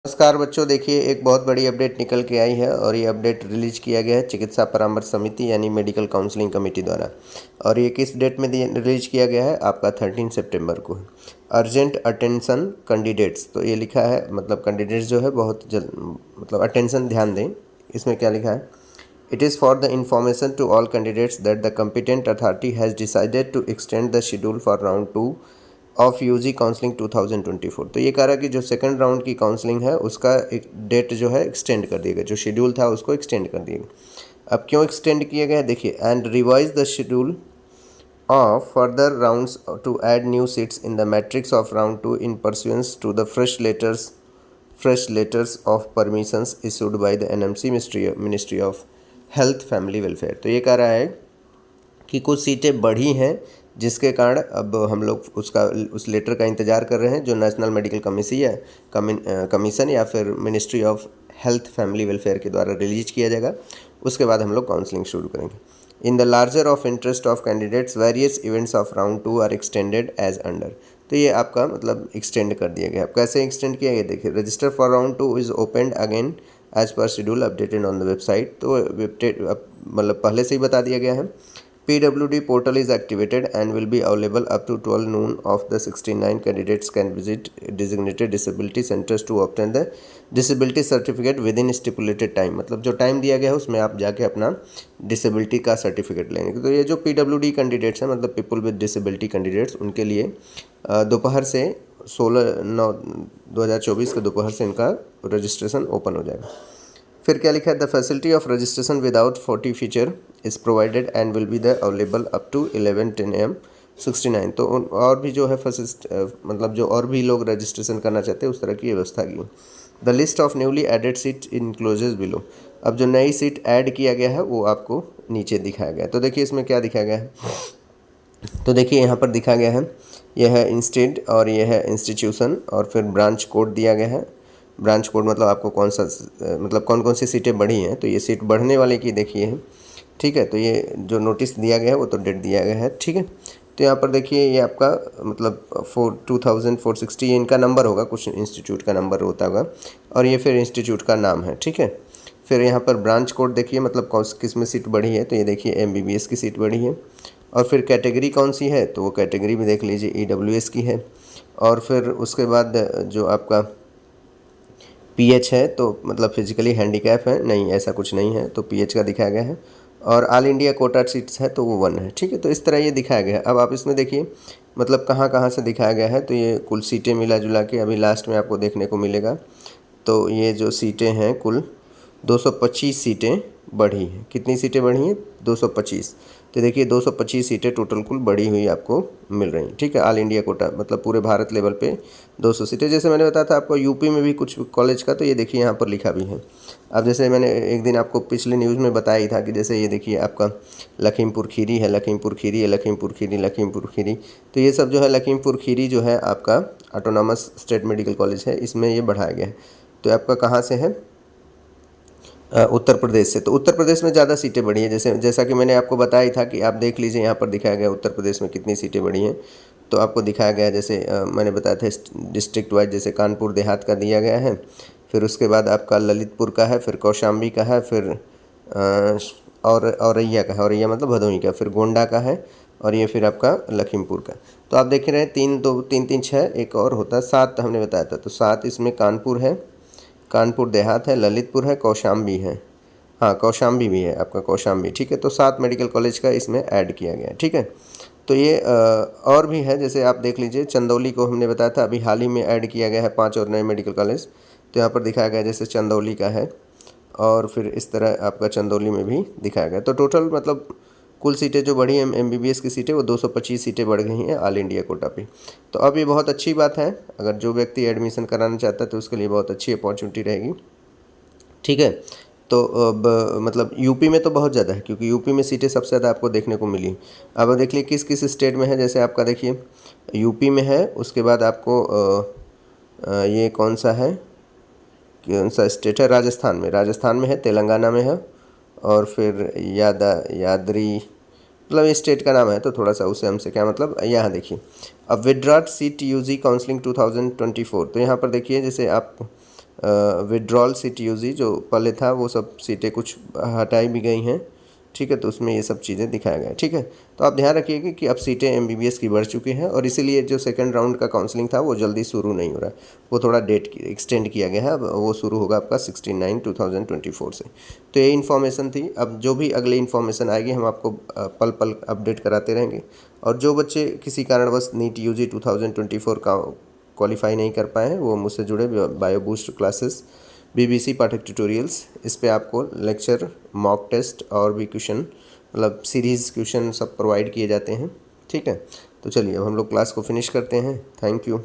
नमस्कार बच्चों, देखिए एक बहुत बड़ी अपडेट निकल के आई है और ये अपडेट रिलीज किया गया है चिकित्सा परामर्श समिति यानी मेडिकल काउंसलिंग कमेटी द्वारा। और ये किस डेट में रिलीज किया गया है? आपका 13 सितंबर को। अर्जेंट अटेंशन कैंडिडेट्स, तो ये लिखा है, मतलब कैंडिडेट्स जो है बहुत जल्द, मतलब अटेंशन ध्यान दें। इसमें क्या लिखा है? It is for the information to all candidates that the competent authority has decided to extend the schedule for round 2 of UG counselling 2024। तो ये कह रहा है कि जो सेकंड राउंड की काउंसलिंग है उसका एक डेट जो है एक्सटेंड कर दिया गया, जो शेड्यूल था उसको एक्सटेंड कर दिया गया। अब क्यों एक्सटेंड किया गया है देखिए, and revise the schedule of further rounds to add new seats in the matrix of round 2 in pursuance to the fresh letters of permissions issued by the NMC ministry of health family welfare. तो ये कह रहा है कि कुछ सीटें बढ़ी हैं जिसके कारण अब हम लोग उस लेटर का इंतज़ार कर रहे हैं जो नेशनल मेडिकल कमीशन या फिर ministry of health family welfare के द्वारा रिलीज किया जाएगा। उसके बाद हम लोग काउंसलिंग शुरू करेंगे। In the larger of interest of candidates various events of round 2 are extended as under. तो ये आपका मतलब एक्सटेंड कर दिया गया। अब कैसे एक्सटेंड किया गया देखिए, register for round 2 is opened again as per schedule updated on the website. तो मतलब पहले से ही बता दिया गया है। PWD portal is activated and will be available up to 12 noon of the 69 candidates can visit designated disability centers to obtain the disability certificate within stipulated time। मतलब जो टाइम दिया गया है उसमें आप जाके अपना डिसेबिलिटी का सर्टिफिकेट लेंगे। तो ये जो PWD कैंडिडेट्स हैं, मतलब पीपल विद डिसेबिलिटी कैंडिडेट्स, उनके लिए दोपहर से 16/9/2024 के दोपहर से इनका रजिस्ट्रेशन ओपन हो जाएगा। फिर क्या लिखा है? The facility of registration without 40 feature is provided and will be the available up to 11:10 AM 69। तो और भी जो है मतलब जो और भी लोग रजिस्ट्रेशन करना चाहते हैं उस तरह की व्यवस्था की। The list of newly added seat encloses below. अब जो नई सीट ऐड किया गया है वो आपको नीचे दिखाया गया है। तो देखिए इसमें क्या दिखाया गया है, तो देखिए यहाँ पर दिखा गया है, यह है इंस्टीट्यूट और यह है इंस्टीट्यूशन और फिर ब्रांच कोड दिया गया है। ब्रांच कोड मतलब आपको कौन सा, मतलब कौन कौन सी सीटें बढ़ी हैं। तो ये सीट बढ़ने वाले की देखिए है, ठीक है। तो ये जो नोटिस दिया गया है वो तो डेट दिया गया है, ठीक है। तो यहाँ पर देखिए ये आपका मतलब 2460 इनका नंबर होगा, कुछ इंस्टीट्यूट का नंबर होता होगा और ये फिर इंस्टीट्यूट का नाम है, ठीक है। फिर यहाँ पर ब्रांच कोड देखिए, मतलब कौन किस में सीट बढ़ी है। तो ये देखिए MBBS की सीट बढ़ी है। और फिर कैटेगरी कौन सी है, तो वो कैटेगरी भी देख लीजिए EWS की है। और फिर उसके बाद जो आपका PH है, तो मतलब फिजिकली हैंडीकैप है, नहीं ऐसा कुछ नहीं है, तो PH का दिखाया गया है। और ऑल इंडिया कोटा सीट्स है तो वो 1 है, ठीक है। तो इस तरह ये दिखाया गया है। अब आप इसमें देखिए मतलब कहाँ कहाँ से दिखाया गया है। तो ये कुल सीटें मिला जुला के अभी लास्ट में आपको देखने को मिलेगा। तो ये जो सीटें हैं कुल 225 सीटें बढ़ी हैं। कितनी सीटें बढ़ी हैं? 225। तो देखिए 225 सीटें टोटल कुल बढ़ी हुई आपको मिल रही हैं, ठीक है। ऑल इंडिया कोटा मतलब पूरे भारत लेवल पे 200 सीटें। जैसे मैंने बताया था आपको यूपी में भी कुछ कॉलेज का, तो ये देखिए यहाँ पर लिखा भी है। अब जैसे मैंने एक दिन आपको पिछले न्यूज़ में बताया ही था कि जैसे ये देखिए आपका लखीमपुर खीरी है, लखीमपुर खीरी है, लखीमपुर खीरी, लखीमपुर खीरी। तो ये सब जो है लखीमपुर खीरी जो है आपका ऑटोनॉमस स्टेट मेडिकल कॉलेज है, इसमें ये बढ़ाया गया है। तो आपका कहाँ से है? उत्तर प्रदेश से। तो उत्तर प्रदेश में ज़्यादा सीटें बढ़ी हैं, जैसा कि मैंने आपको बताया ही था कि आप देख लीजिए यहाँ पर दिखाया गया उत्तर प्रदेश में कितनी सीटें बढ़ी हैं। तो आपको दिखाया गया जैसे मैंने बताया था डिस्ट्रिक्ट वाइज, जैसे कानपुर देहात का दिया गया है, फिर उसके बाद आपका ललितपुर का है, फिर कौशाम्बी का है, फिर और औरैया का है, औरैया मतलब भदोही का, फिर गोंडा का है और ये फिर आपका लखीमपुर का। तो आप देख रहे हैं 3 2 3 3 6, एक और होता है 7 हमने बताया था। तो 7 इसमें कानपुर है, कानपुर देहात है, ललितपुर है, कौशाम्बी है, हाँ कौशाम्बी भी है आपका, कौशाम्बी, ठीक है। तो 7 मेडिकल कॉलेज का इसमें ऐड किया गया है, ठीक है। तो ये और भी है, जैसे आप देख लीजिए चंदौली को हमने बताया था अभी हाल ही में ऐड किया गया है 5 और नए मेडिकल कॉलेज। तो यहाँ पर दिखाया गया जैसे चंदौली का है और फिर इस तरह आपका चंदौली में भी दिखाया गया। तो टोटल मतलब कुल सीटें जो बढ़ी हैं MBBS की सीटें वो 225 सीटें बढ़ गई हैं ऑल इंडिया कोटा पे। तो अब ये बहुत अच्छी बात है, अगर जो व्यक्ति एडमिशन कराना चाहता है तो उसके लिए बहुत अच्छी अपॉर्चुनिटी रहेगी, ठीक है। तो अब मतलब यूपी में तो बहुत ज़्यादा है, क्योंकि यूपी में सीटें सबसे ज़्यादा आपको देखने को मिली। अब देख लीजिए किस किस स्टेट में है, जैसे आपका देखिए यूपी में है, उसके बाद आपको ये कौन सा है, कौन सा स्टेट है? राजस्थान में है, तेलंगाना में है और फिर यादरी, मतलब ये स्टेट का नाम है तो थोड़ा सा उसे हमसे क्या मतलब। यहाँ देखिए अब विड्राट सीट यूजी काउंसलिंग 2024। तो यहाँ पर देखिए जैसे आप विड्रॉल सीट यूजी जो पहले था वो सब सीटें कुछ हटाई भी गई हैं, ठीक है। तो उसमें ये सब चीज़ें दिखाया गया है, ठीक है। तो आप ध्यान रखिएगा कि अब सीटें एमबीबीएस की बढ़ चुकी हैं और इसीलिए जो सेकंड राउंड का काउंसलिंग था वो जल्दी शुरू नहीं हो रहा है, वो थोड़ा डेट एक्सटेंड किया गया है। अब वो शुरू होगा आपका 16/9/2024 से। तो ये इन्फॉर्मेशन थी। अब जो भी अगली इन्फॉर्मेशन आएगी हम आपको पल पल अपडेट कराते रहेंगे। और जो बच्चे किसी कारणवश नीट यूजी 2024 का क्वालिफाई नहीं कर पाए हैं वो मुझसे जुड़े बायो बूस्ट क्लासेस, बीबीसी पाठक ट्यूटोरियल्स, इस पे आपको लेक्चर, मॉक टेस्ट और भी क्वेश्चन मतलब सीरीज़ क्वेश्चन सब प्रोवाइड किए जाते हैं, ठीक है। तो चलिए अब हम लोग क्लास को फिनिश करते हैं। Thank you.